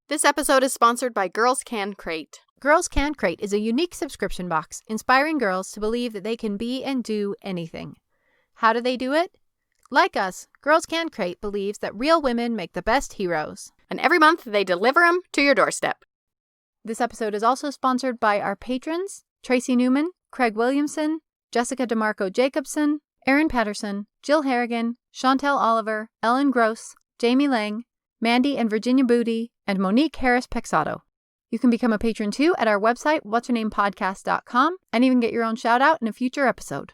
This episode is sponsored by Girls Can Crate. Girls Can Crate is a unique subscription box inspiring girls to believe that they can be and do anything. How do they do it? Like us, Girls Can Crate believes that real women make the best heroes. And every month they deliver them to your doorstep. This episode is also sponsored by our patrons, Tracy Newman, Craig Williamson, Jessica DeMarco Jacobson, Erin Patterson, Jill Harrigan, Chantel Oliver, Ellen Gross, Jamie Lang, Mandy and Virginia Booty, and Monique Harris-Pexato. You can become a patron too at our website, What'sHerNamePodcast.com, and even get your own shout out in a future episode.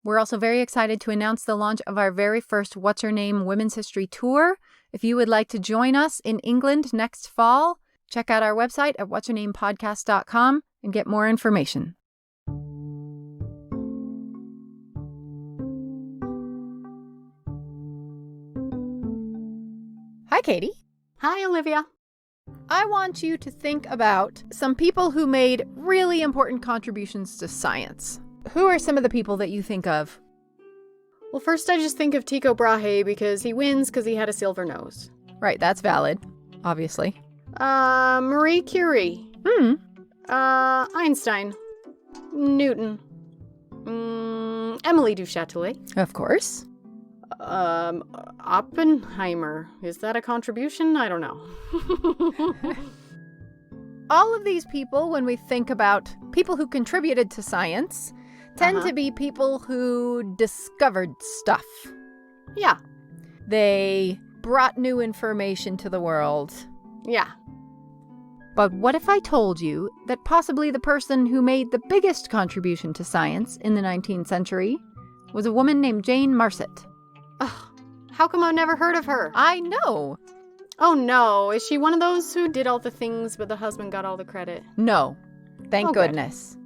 We're also very excited to announce the launch of our very first What's Her Name Women's History Tour. If you would like to join us in England next fall, check out our website at What'sHerNamePodcast.com and get more information. Hi, Katie. Hi, Olivia. I want you to think about some people who made really important contributions to science. Who are some of the people that you think of? Well, first I just think of Tycho Brahe because he wins because he had a silver nose. Right, that's valid, obviously. Marie Curie. Einstein. Newton. Emily du Châtelet. Of course. Oppenheimer. Is that a contribution? I don't know. All of these people, when we think about people who contributed to science, tend to be people who discovered stuff. Yeah. They brought new information to the world. Yeah. But what if I told you that possibly the person who made the biggest contribution to science in the 19th century was a woman named Jane Marcet? Ugh, how come I've never heard of her? I know. Oh no, is she one of those who did all the things but the husband got all the credit? No. Thank goodness.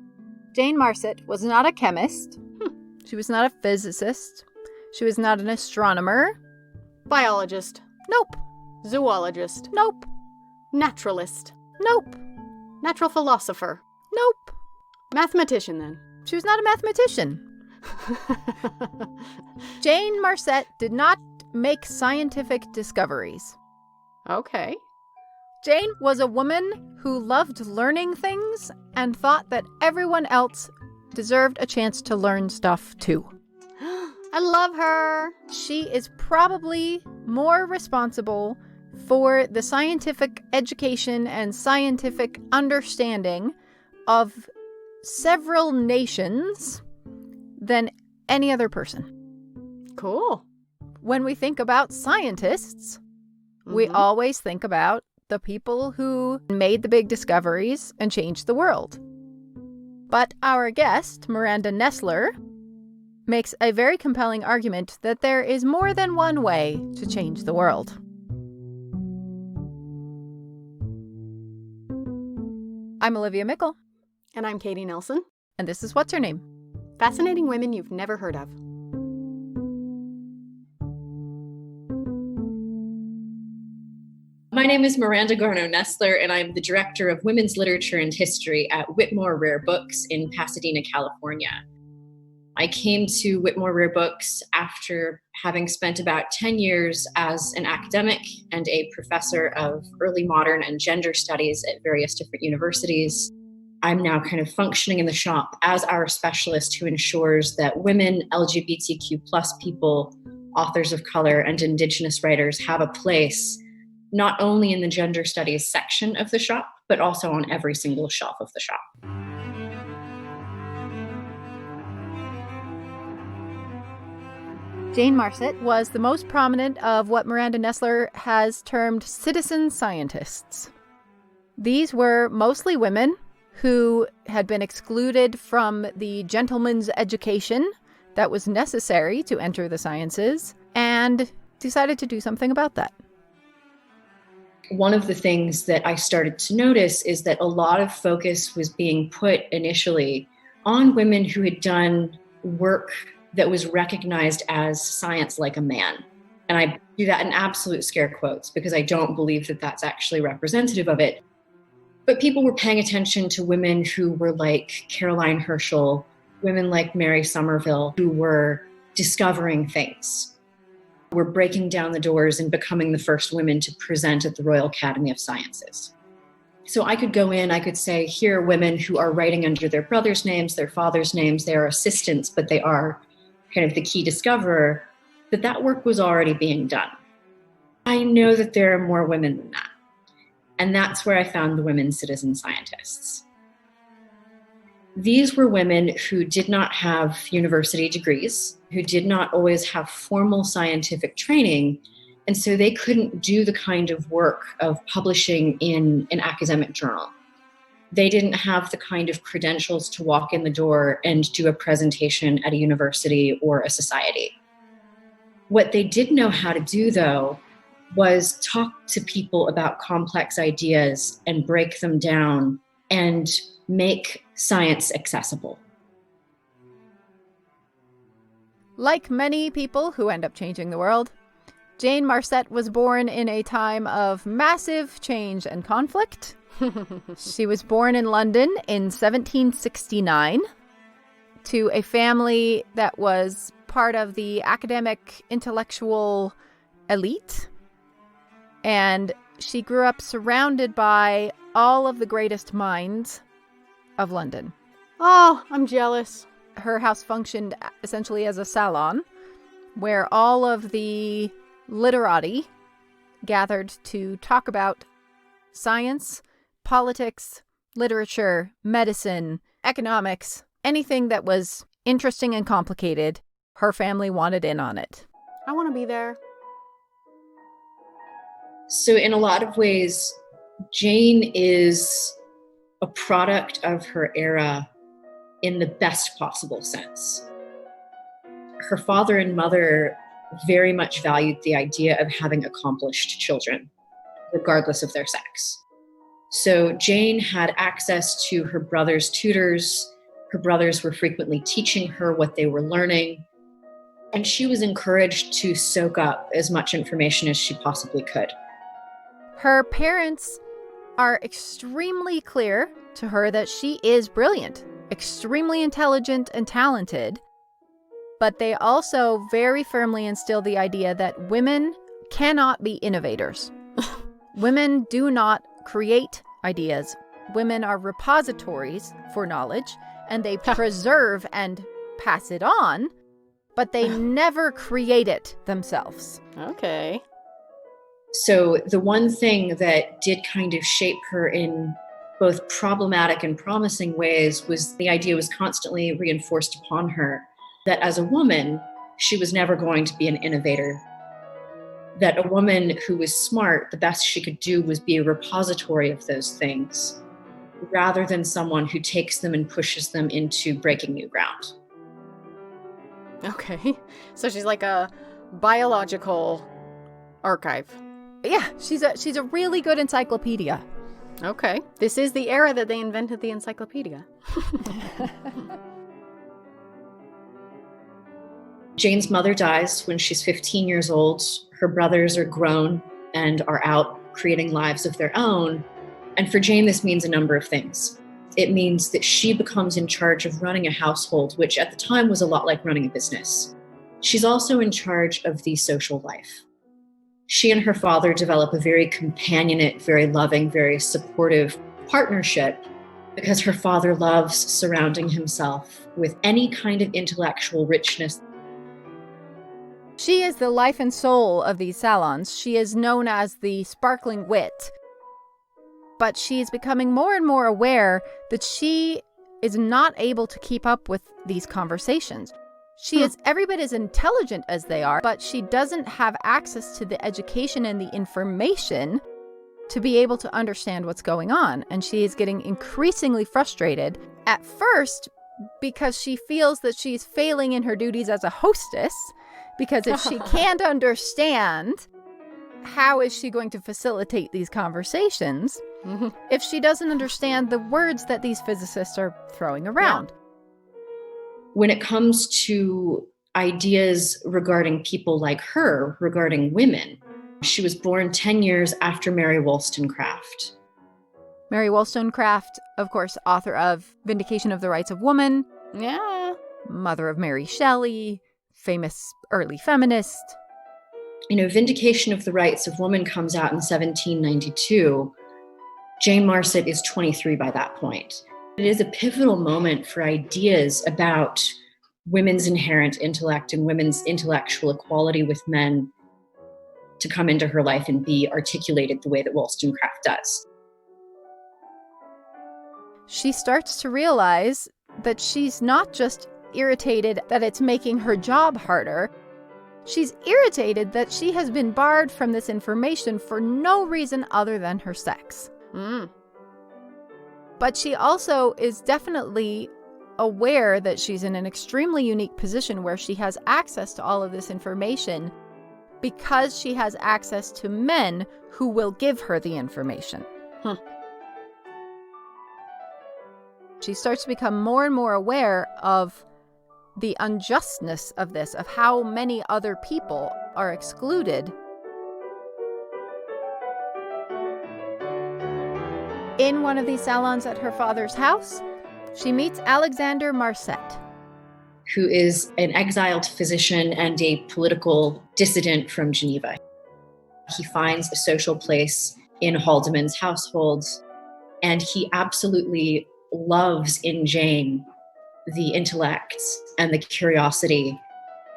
Jane Marcet was not a chemist. She was not a physicist. She was not an astronomer. Biologist. Nope. Zoologist. Nope. Naturalist. Nope. Natural philosopher. Nope. Mathematician, then. She was not a mathematician. Jane Marcet did not make scientific discoveries. Okay. Jane was a woman who loved learning things and thought that everyone else deserved a chance to learn stuff too. I love her. She is probably more responsible for the scientific education and scientific understanding of several nations than any other person. Cool. When we think about scientists, we always think about the people who made the big discoveries and changed the world. But our guest, Miranda Nesler, makes a very compelling argument that there is more than one way to change the world. I'm Olivia Mickle. And I'm Katie Nelson. And this is What's Her Name? Fascinating women you've never heard of. My name is Miranda Garno Nesler, and I'm the Director of Women's Literature and History at Whitmore Rare Books in Pasadena, California. I came to Whitmore Rare Books after having spent about 10 years as an academic and a professor of early modern and gender studies at various different universities. I'm now kind of functioning in the shop as our specialist who ensures that women, LGBTQ plus people, authors of color, and Indigenous writers have a place not only in the gender studies section of the shop, but also on every single shelf of the shop. Jane Marcet was the most prominent of what Miranda Nesler has termed citizen scientists. These were mostly women who had been excluded from the gentleman's education that was necessary to enter the sciences and decided to do something about that. One of the things that I started to notice is that a lot of focus was being put initially on women who had done work that was recognized as science like a man. And I do that in absolute scare quotes because I don't believe that that's actually representative of it. But people were paying attention to women who were like Caroline Herschel, women like Mary Somerville, who were discovering things. were breaking down the doors and becoming the first women to present at the Royal Academy of Sciences. So I could go in, I could say, here are women who are writing under their brothers' names, their fathers' names, they are assistants, but they are kind of the key discoverer, that work was already being done. I know that there are more women than that. And that's where I found the women citizen scientists. These were women who did not have university degrees, who did not always have formal scientific training, and so they couldn't do the kind of work of publishing in an academic journal. They didn't have the kind of credentials to walk in the door and do a presentation at a university or a society. What they did know how to do, though, was talk to people about complex ideas and break them down and make science accessible. Like many people who end up changing the world, Jane Marcet was born in a time of massive change and conflict. She was born in London in 1769 to a family that was part of the academic intellectual elite. And she grew up surrounded by all of the greatest minds of London. Oh, I'm jealous. Her house functioned essentially as a salon where all of the literati gathered to talk about science, politics, literature, medicine, economics, anything that was interesting and complicated. Her family wanted in on it. I want to be there. So in a lot of ways, Jane is a product of her era in the best possible sense. Her father and mother very much valued the idea of having accomplished children, regardless of their sex. So Jane had access to her brother's tutors. Her brothers were frequently teaching her what they were learning. And she was encouraged to soak up as much information as she possibly could. Her parents are extremely clear to her that she is brilliant, extremely intelligent and talented, but they also very firmly instill the idea that women cannot be innovators. Women do not create ideas. Women are repositories for knowledge, and they preserve and pass it on, but they never create it themselves. Okay. So the one thing that did kind of shape her in both problematic and promising ways was the idea was constantly reinforced upon her that as a woman, she was never going to be an innovator. That a woman who was smart, the best she could do was be a repository of those things, rather than someone who takes them and pushes them into breaking new ground. Okay. So she's like a biological archive. Yeah, she's a really good encyclopedia. Okay. This is the era that they invented the encyclopedia. Jane's mother dies when she's 15 years old. Her brothers are grown and are out creating lives of their own. And for Jane, this means a number of things. It means that she becomes in charge of running a household, which at the time was a lot like running a business. She's also in charge of the social life. She and her father develop a very companionate, very loving, very supportive partnership because her father loves surrounding himself with any kind of intellectual richness. She is the life and soul of these salons. She is known as the Sparkling Wit. But she is becoming more and more aware that she is not able to keep up with these conversations. She is every bit as intelligent as they are, but she doesn't have access to the education and the information to be able to understand what's going on. And she is getting increasingly frustrated at first because she feels that she's failing in her duties as a hostess. Because if she can't understand, how is she going to facilitate these conversations if she doesn't understand the words that these physicists are throwing around? Yeah. When it comes to ideas regarding people like her, regarding women, she was born 10 years after Mary Wollstonecraft. Mary Wollstonecraft, of course, author of Vindication of the Rights of Woman. Yeah. Mother of Mary Shelley. Famous early feminist. Vindication of the Rights of Woman comes out in 1792. Jane Marcet is 23 by that point. It is a pivotal moment for ideas about women's inherent intellect and women's intellectual equality with men to come into her life and be articulated the way that Wollstonecraft does. She starts to realize that she's not just irritated that it's making her job harder. She's irritated that she has been barred from this information for no reason other than her sex. But she also is definitely aware that she's in an extremely unique position where she has access to all of this information because she has access to men who will give her the information. She starts to become more and more aware of the unjustness of this, of how many other people are excluded. In one of these salons at her father's house, she meets Alexander Marcet, who is an exiled physician and a political dissident from Geneva. He finds a social place in Haldeman's household, and he absolutely loves in Jane the intellect and the curiosity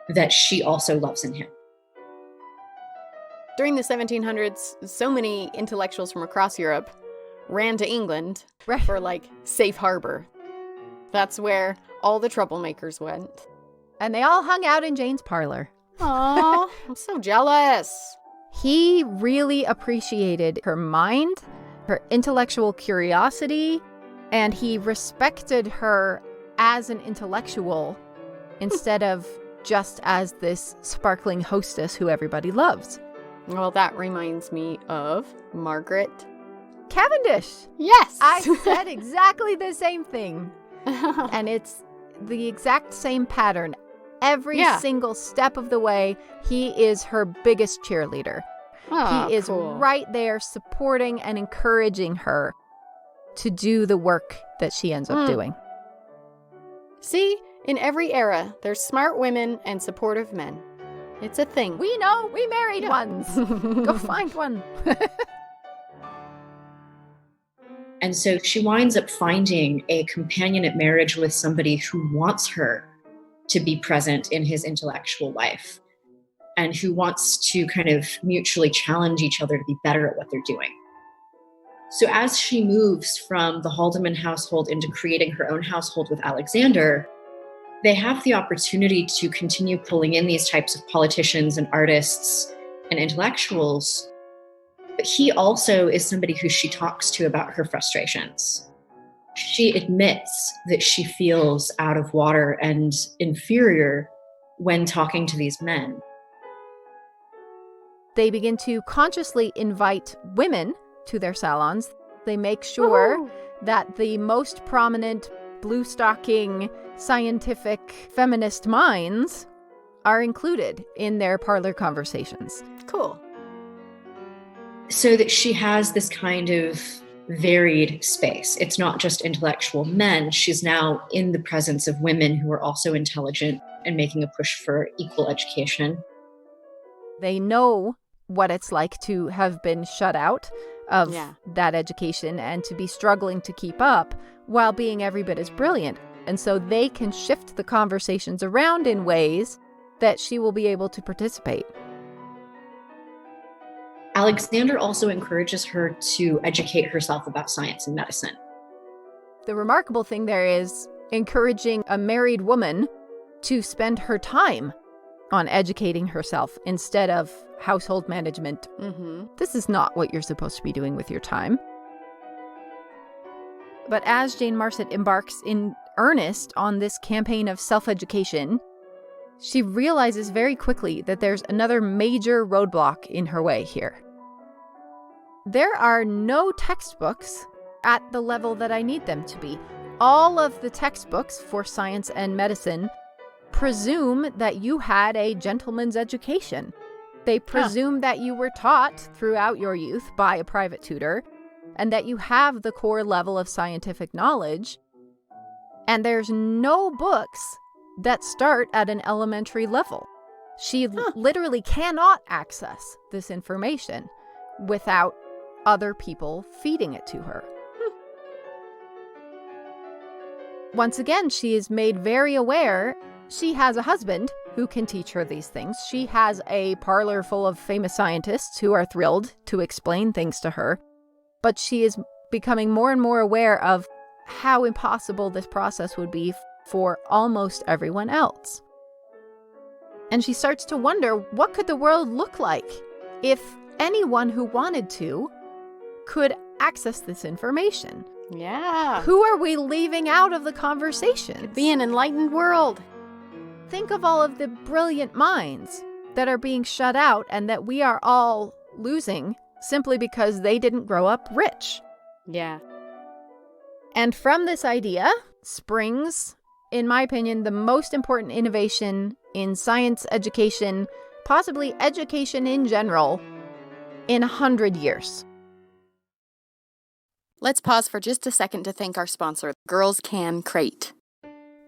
that she also loves in him. During the 1700s, so many intellectuals from across Europe ran to England for, safe harbor. That's where all the troublemakers went. And they all hung out in Jane's parlor. Aw, I'm so jealous. He really appreciated her mind, her intellectual curiosity, and he respected her as an intellectual instead of just as this sparkling hostess who everybody loves. Well, that reminds me of Margaret Cavendish. Yes! I said exactly the same thing. And it's the exact same pattern. Every single step of the way, he is her biggest cheerleader. Oh, he is right there supporting and encouraging her to do the work that she ends up doing. See, in every era, there's smart women and supportive men. It's a thing. We know, we married ones. Go find one. And so she winds up finding a companionate marriage with somebody who wants her to be present in his intellectual life and who wants to kind of mutually challenge each other to be better at what they're doing. So as she moves from the Haldeman household into creating her own household with Alexander, they have the opportunity to continue pulling in these types of politicians and artists and intellectuals. But he also is somebody who she talks to about her frustrations. She admits that she feels out of water and inferior when talking to these men. They begin to consciously invite women to their salons. They make sure that the most prominent blue-stocking scientific feminist minds are included in their parlor conversations. Cool. So that she has this kind of varied space. It's not just intellectual men. She's now in the presence of women who are also intelligent and making a push for equal education. They know what it's like to have been shut out of that education and to be struggling to keep up while being every bit as brilliant. And so they can shift the conversations around in ways that she will be able to participate. Alexander also encourages her to educate herself about science and medicine. The remarkable thing there is encouraging a married woman to spend her time on educating herself instead of household management. This is not what you're supposed to be doing with your time. But as Jane Marcet embarks in earnest on this campaign of self-education, she realizes very quickly that there's another major roadblock in her way here. There are no textbooks at the level that I need them to be. All of the textbooks for science and medicine presume that you had a gentleman's education. They presume that you were taught throughout your youth by a private tutor and that you have the core level of scientific knowledge. And there's no books that start at an elementary level. She literally cannot access this information without other people feeding it to her. Once again, she is made very aware she has a husband who can teach her these things. She has a parlor full of famous scientists who are thrilled to explain things to her. But she is becoming more and more aware of how impossible this process would be for almost everyone else. And she starts to wonder, what could the world look like if anyone who wanted to could access this information? Yeah. Who are we leaving out of the conversation? It'd be an enlightened world. Think of all of the brilliant minds that are being shut out and that we are all losing simply because they didn't grow up rich. Yeah. And from this idea springs, in my opinion, the most important innovation in science education, possibly education in general, in 100 years. Let's pause for just a second to thank our sponsor, Girls Can Crate.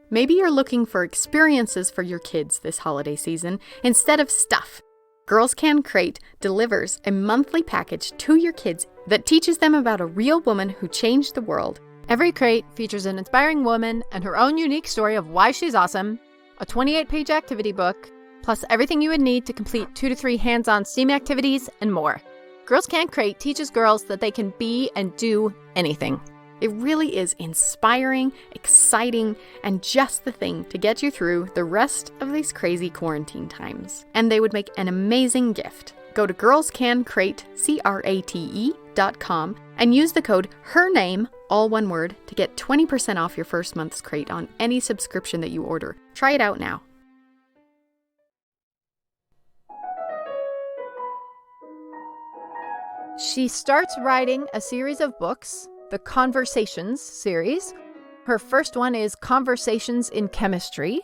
Maybe you're looking for experiences for your kids this holiday season instead of stuff. Girls Can Crate delivers a monthly package to your kids that teaches them about a real woman who changed the world. Every crate features an inspiring woman and her own unique story of why she's awesome, a 28-page activity book, plus everything you would need to complete 2 to 3 hands-on STEAM activities and more. Girls Can Crate teaches girls that they can be and do anything. It really is inspiring, exciting, and just the thing to get you through the rest of these crazy quarantine times. And they would make an amazing gift. Go to girlscancrate.com and use the code HERNAME, all one word, to get 20% off your first month's crate on any subscription that you order. Try it out now. She starts writing a series of books, the Conversations series. Her first one is Conversations in Chemistry,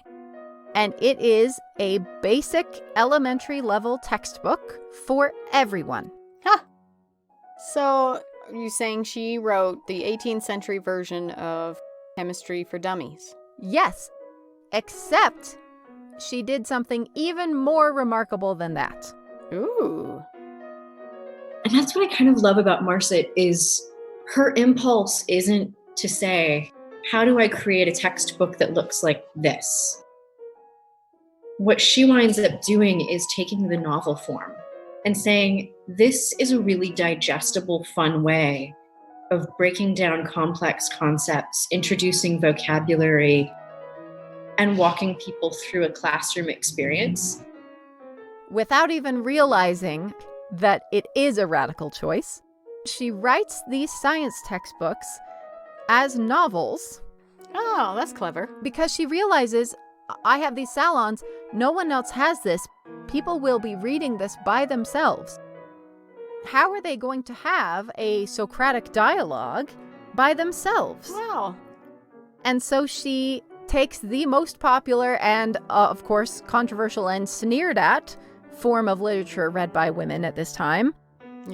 and it is a basic elementary level textbook for everyone. Huh. So, are you saying she wrote the 18th century version of Chemistry for Dummies? Yes, except she did something even more remarkable than that. Ooh. And that's what I kind of love about Marcet is her impulse isn't to say, how do I create a textbook that looks like this? What she winds up doing is taking the novel form and saying, this is a really digestible, fun way of breaking down complex concepts, introducing vocabulary, and walking people through a classroom experience. Without even realizing that it is a radical choice, she writes these science textbooks as novels. Oh, that's clever. Because she realizes, I have these salons, no one else has this. People will be reading this by themselves. How are they going to have a Socratic dialogue by themselves? Wow. And so she takes the most popular and, of course, controversial and sneered at form of literature read by women at this time,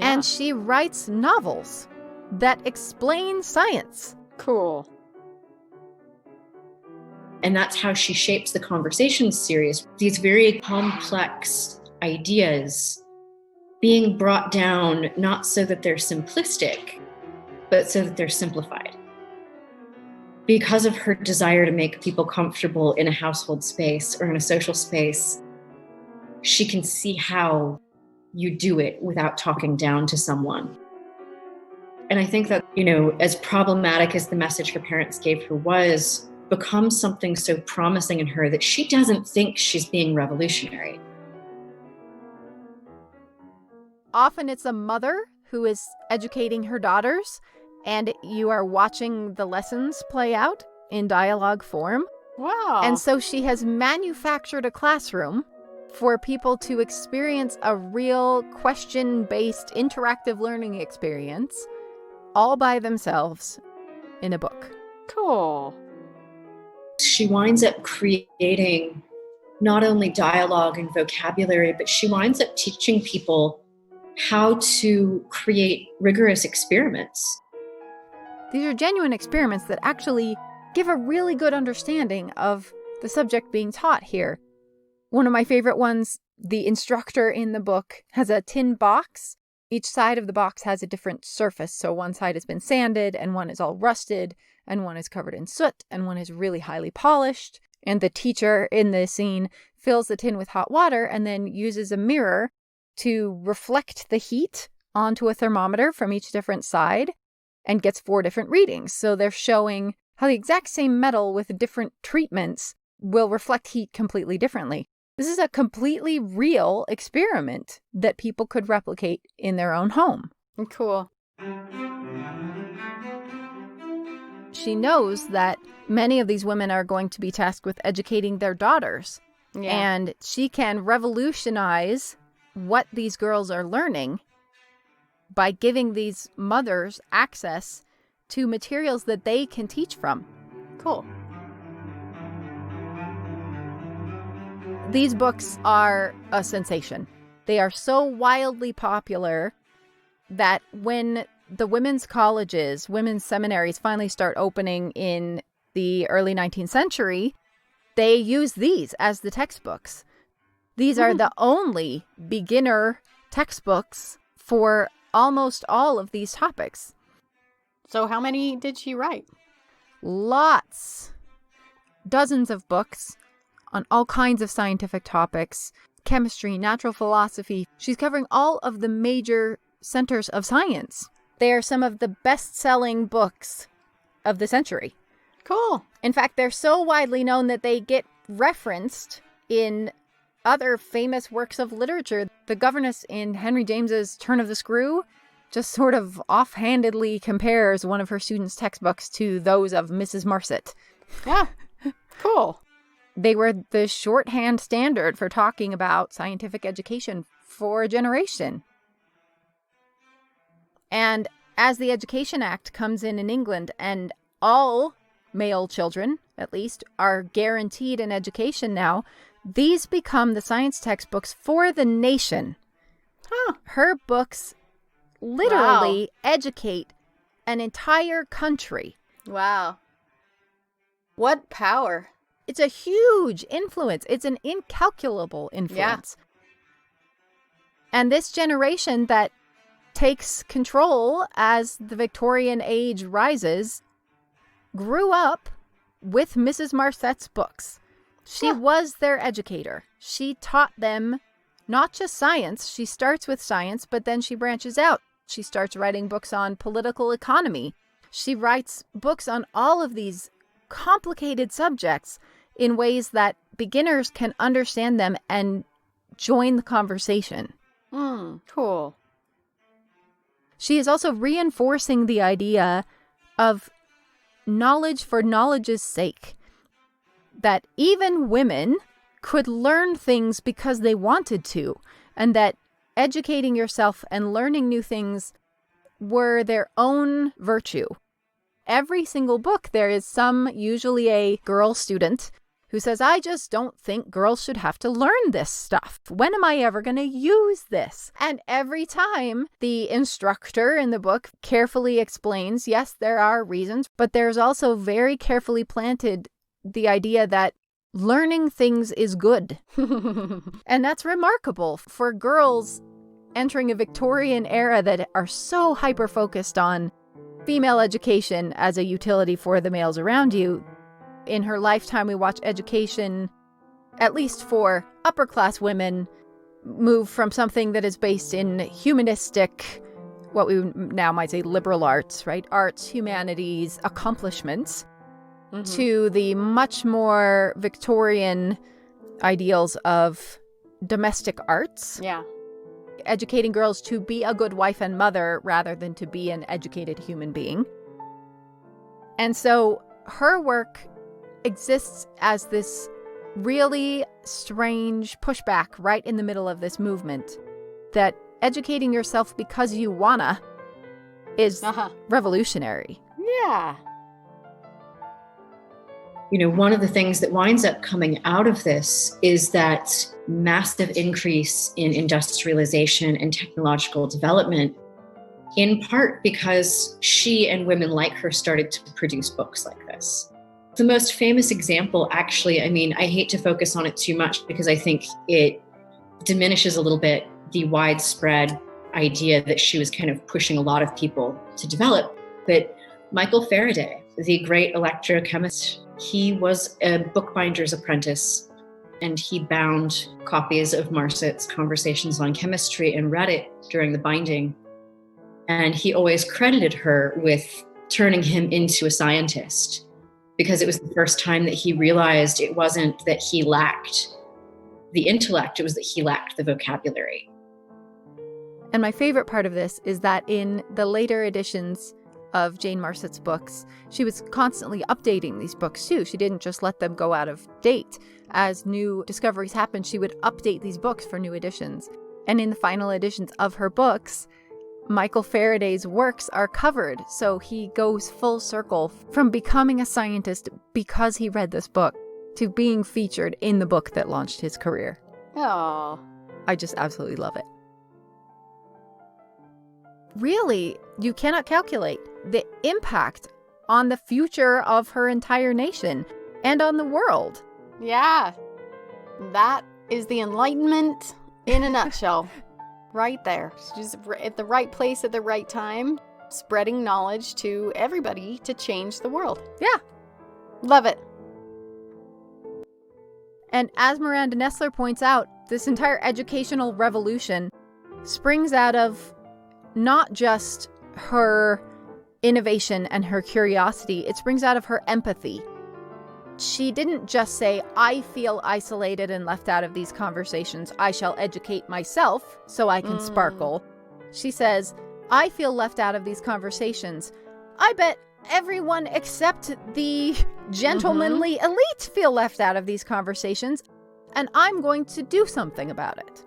and she writes novels that explain science. Cool. And that's how she shapes the Conversations series. These very complex ideas being brought down, not so that they're simplistic, but so that they're simplified. Because of her desire to make people comfortable in a household space or in a social space, she can see how you do it without talking down to someone. And I think that, as problematic as the message her parents gave her was, becomes something so promising in her that she doesn't think she's being revolutionary. Often it's a mother who is educating her daughters, and you are watching the lessons play out in dialogue form. Wow. And so she has manufactured a classroom for people to experience a real question-based interactive learning experience all by themselves in a book. Cool. She winds up creating not only dialogue and vocabulary, but she winds up teaching people how to create rigorous experiments. These are genuine experiments that actually give a really good understanding of the subject being taught here. One of my favorite ones, the instructor in the book has a tin box. Each side of the box has a different surface. So one side has been sanded and one is all rusted and one is covered in soot and one is really highly polished. And the teacher in the scene fills the tin with hot water and then uses a mirror to reflect the heat onto a thermometer from each different side and gets 4 different readings. So they're showing how the exact same metal with different treatments will reflect heat completely differently. This is a completely real experiment that people could replicate in their own home. Cool. She knows that many of these women are going to be tasked with educating their daughters. Yeah. And she can revolutionize what these girls are learning by giving these mothers access to materials that they can teach from. Cool. These books are a sensation. They are so wildly popular that when the women's colleges, women's seminaries finally start opening in the early 19th century, they use these as the textbooks. These are the only beginner textbooks for almost all of these topics. So how many did she write? Lots. Dozens of books on all kinds of scientific topics, chemistry, natural philosophy. She's covering all of the major centers of science. They are some of the best-selling books of the century. Cool. In fact, they're so widely known that they get referenced in other famous works of literature. The governess in Henry James's Turn of the Screw just sort of offhandedly compares one of her students' textbooks to those of Mrs. Marcet. Yeah. Cool. They were the shorthand standard for talking about scientific education for a generation. And as the Education Act comes in England and all male children, at least, are guaranteed an education now, these become the science textbooks for the nation. Huh. Her books literally educate an entire country. Wow. What power. It's a huge influence. It's an incalculable influence. Yeah. And this generation that takes control as the Victorian age rises grew up with Mrs. Marcet's books. She was their educator. She taught them not just science. She starts with science, but then she branches out. She starts writing books on political economy. She writes books on all of these complicated subjects in ways that beginners can understand them and join the conversation. Cool. She is also reinforcing the idea of knowledge for knowledge's sake. That even women could learn things because they wanted to, and that educating yourself and learning new things were their own virtue. Every single book, there is usually a girl student who says, I just don't think girls should have to learn this stuff. When am I ever going to use this? And every time the instructor in the book carefully explains, yes, there are reasons, but there's also very carefully planted the idea that learning things is good. And that's remarkable for girls entering a Victorian era that are so hyper-focused on female education as a utility for the males around you. In her lifetime, we watch education, at least for upper-class women, move from something that is based in humanistic, what we now might say liberal arts, right? Arts, humanities, accomplishments, to the much more Victorian ideals of domestic arts. Yeah. Educating girls to be a good wife and mother rather than to be an educated human being. And so her work exists as this really strange pushback right in the middle of this movement that educating yourself because you wanna is revolutionary. Yeah. You know, one of the things that winds up coming out of this is that massive increase in industrialization and technological development, in part because she and women like her started to produce books like this. The most famous example, actually, I mean, I hate to focus on it too much because I think it diminishes a little bit the widespread idea that she was kind of pushing a lot of people to develop. But Michael Faraday, the great electrochemist, he was a bookbinder's apprentice, and he bound copies of Marcet's Conversations on Chemistry and read it during the binding. And he always credited her with turning him into a scientist, because it was the first time that he realized it wasn't that he lacked the intellect, it was that he lacked the vocabulary. And my favorite part of this is that in the later editions of Jane Marcet's books, she was constantly updating these books too. She didn't just let them go out of date. As new discoveries happened, she would update these books for new editions. And in the final editions of her books, Michael Faraday's works are covered. So he goes full circle from becoming a scientist because he read this book to being featured in the book that launched his career. Oh, I just absolutely love it. Really, you cannot calculate the impact on the future of her entire nation and on the world. yeah. That is the Enlightenment in a nutshell. Right there. She's at the right place at the right time, spreading knowledge to everybody to change the world. Yeah. Love it. And as Miranda Nesler points out, this entire educational revolution springs out of not just her innovation and her curiosity, it springs out of her empathy. She didn't just say, I feel isolated and left out of these conversations. I shall educate myself so I can sparkle. She says, I feel left out of these conversations. I bet everyone except the gentlemanly elite feel left out of these conversations, and I'm going to do something about it.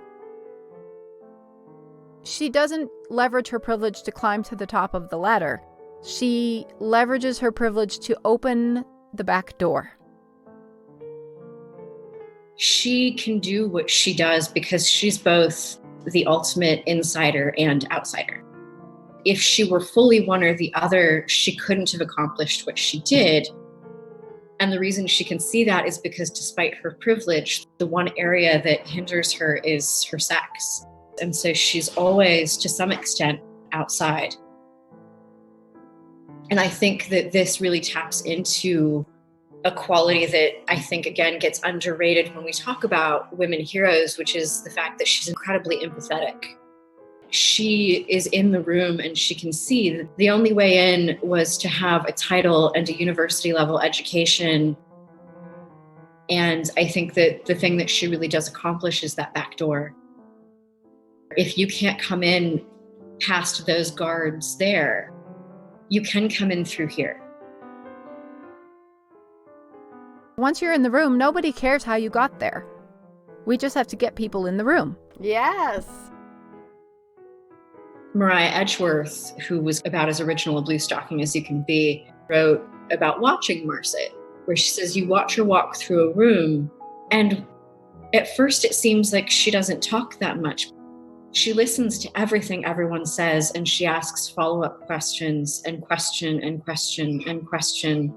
She doesn't leverage her privilege to climb to the top of the ladder. She leverages her privilege to open the back door. She can do what she does because she's both the ultimate insider and outsider. If she were fully one or the other, she couldn't have accomplished what she did. And the reason she can see that is because despite her privilege, the one area that hinders her is her sex. And so she's always, to some extent, outside. And I think that this really taps into a quality that I think, again, gets underrated when we talk about women heroes, which is the fact that she's incredibly empathetic. She is in the room and she can see that the only way in was to have a title and a university level education. And I think that the thing that she really does accomplish is that back door. If you can't come in past those guards there, you can come in through here. Once you're in the room, nobody cares how you got there. We just have to get people in the room. Yes. Mariah Edgeworth, who was about as original a bluestocking as you can be, wrote about watching Marcet, where she says you watch her walk through a room, and at first it seems like she doesn't talk that much. She listens to everything everyone says, and she asks follow-up questions and question and question and question.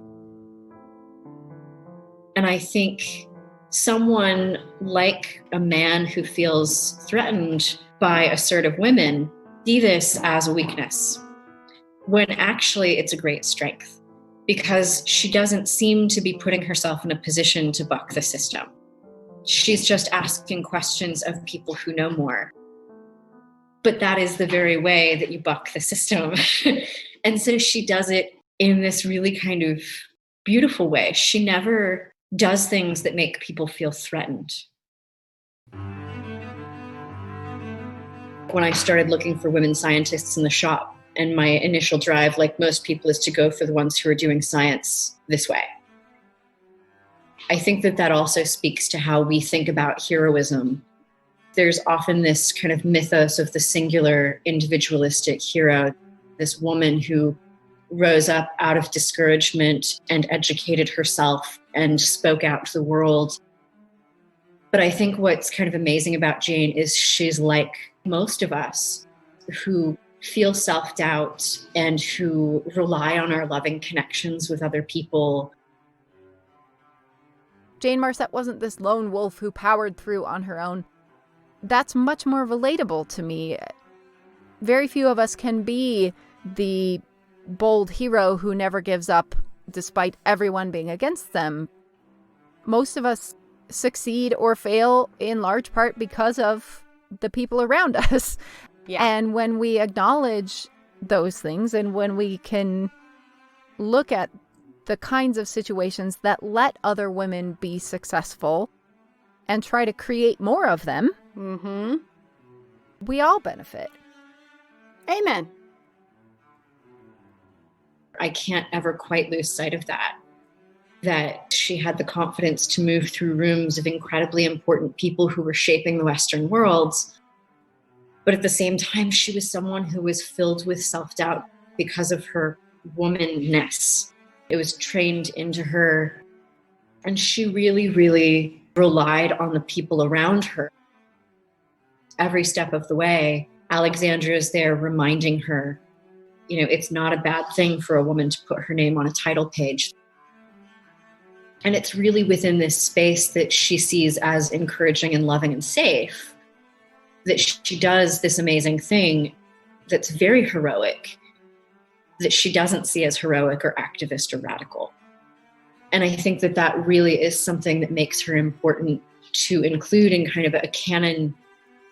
And I think someone like a man who feels threatened by assertive women see this as a weakness, when actually it's a great strength, because she doesn't seem to be putting herself in a position to buck the system. She's just asking questions of people who know more. But that is the very way that you buck the system. And so she does it in this really kind of beautiful way. She never does things that make people feel threatened. When I started looking for women scientists in the shop, and my initial drive, like most people, is to go for the ones who are doing science this way. I think that that also speaks to how we think about heroism. There's often this kind of mythos of the singular individualistic hero, this woman who rose up out of discouragement and educated herself and spoke out to the world. But I think what's kind of amazing about Jane is she's like most of us who feel self-doubt and who rely on our loving connections with other people. Jane Marcet wasn't this lone wolf who powered through on her own. That's much more relatable to me. Very few of us can be the bold hero who never gives up despite everyone being against them. Most of us succeed or fail in large part because of the people around us. Yeah. And when we acknowledge those things, and when we can look at the kinds of situations that let other women be successful and try to create more of them, we all benefit. Amen. I can't ever quite lose sight of that she had the confidence to move through rooms of incredibly important people who were shaping the Western world. But at the same time, she was someone who was filled with self-doubt because of her womanness. It was trained into her. And she really, really relied on the people around her. Every step of the way, Alexandra is there reminding her, it's not a bad thing for a woman to put her name on a title page. And it's really within this space that she sees as encouraging and loving and safe that she does this amazing thing that's very heroic, that she doesn't see as heroic or activist or radical. And I think that really is something that makes her important to include in kind of a canon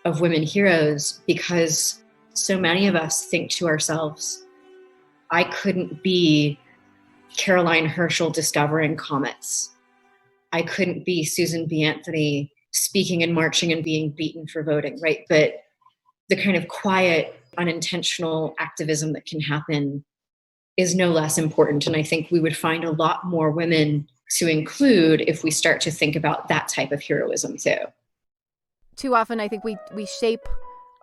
of women heroes, because so many of us think to ourselves, I couldn't be Caroline Herschel discovering comets. I couldn't be Susan B. Anthony speaking and marching and being beaten for voting, right? But the kind of quiet, unintentional activism that can happen is no less important. And I think we would find a lot more women to include if we start to think about that type of heroism too. Too often, I think we shape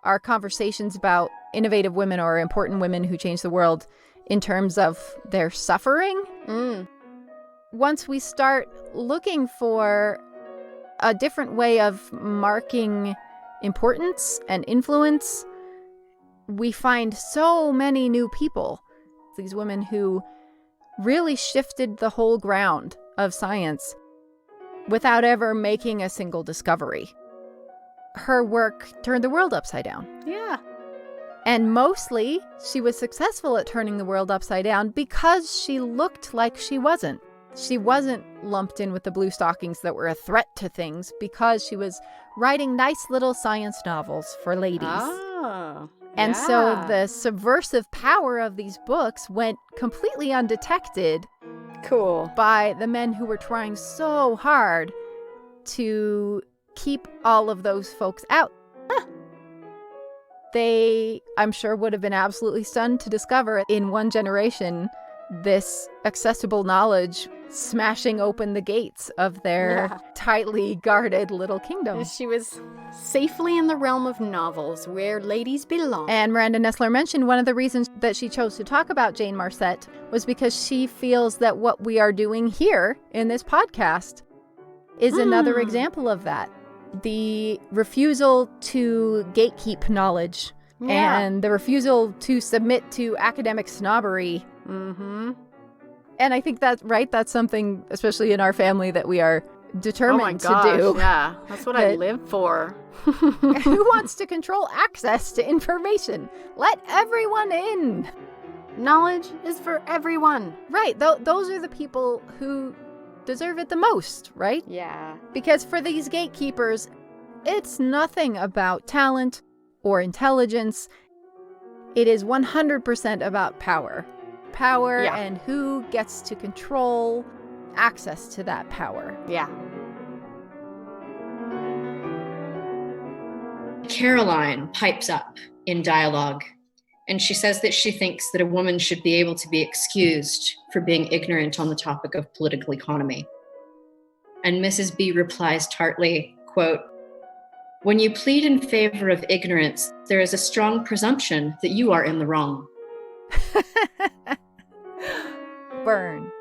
our conversations about innovative women or important women who change the world in terms of their suffering. Once we start looking for a different way of marking importance and influence, we find so many new people. These women who really shifted the whole ground of science without ever making a single discovery. Her work turned the world upside down. Yeah. And mostly, she was successful at turning the world upside down because she looked like she wasn't. She wasn't lumped in with the blue stockings that were a threat to things because she was writing nice little science novels for ladies. Oh, and so the subversive power of these books went completely undetected. Cool. By the men who were trying so hard to keep all of those folks out. They, I'm sure, would have been absolutely stunned to discover in one generation this accessible knowledge smashing open the gates of their tightly guarded little kingdom. She was safely in the realm of novels where ladies belong. And Miranda Nesler mentioned one of the reasons that she chose to talk about Jane Marcet was because she feels that what we are doing here in this podcast is another example of that. The refusal to gatekeep knowledge and the refusal to submit to academic snobbery. And I think that's something, especially in our family, that we are determined to do. Yeah, that's what I live for. Who wants to control access to information? Let everyone in. Knowledge is for everyone. Right. Those are the people who deserve it the most, right? Yeah. Because for these gatekeepers, it's nothing about talent or intelligence. It is 100% about power. Power and who gets to control access to that power. Yeah. Caroline pipes up in dialogue, and she says that she thinks that a woman should be able to be excused for being ignorant on the topic of political economy. And Mrs. B replies tartly, quote, "When you plead in favor of ignorance, there is a strong presumption that you are in the wrong." Burn.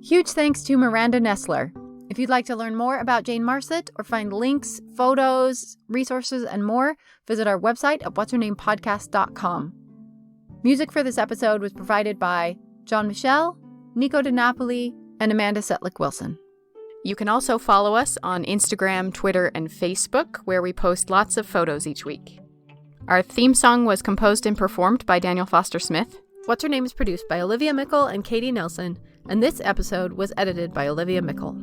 Huge thanks to Miranda Nesler. If you'd like to learn more about Jane Marcet or find links, photos, resources, and more, visit our website at what'shernamepodcast.com. Music for this episode was provided by John Michel, Nico de Napoli, and Amanda Setlik Wilson. You can also follow us on Instagram, Twitter, and Facebook, where we post lots of photos each week. Our theme song was composed and performed by Daniel Foster Smith. What's Her Name is produced by Olivia Mickle and Katie Nelson, and this episode was edited by Olivia Mickle.